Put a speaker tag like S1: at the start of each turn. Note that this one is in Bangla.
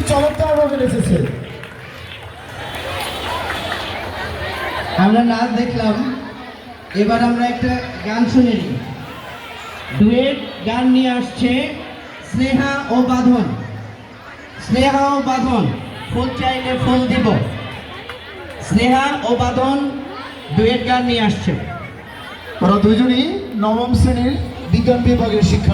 S1: চমৎকারভাবে নেচেছে।
S2: আমরা নাচ দেখলাম, এবার আমরা একটা গান শুনে নিই। ডুয়েট গান নিয়ে আসছে স্নেহা ও বাঁধন। স্নেহা ও বাঁধন, ফুল চাইলে ফুল দিব। স্নেহা ও বাঁধন ডুয়েট গান নিয়ে আসছে।
S1: ওরা দুজনই নবম শ্রেণীর বিজ্ঞান বিভাগের শিক্ষার্থী।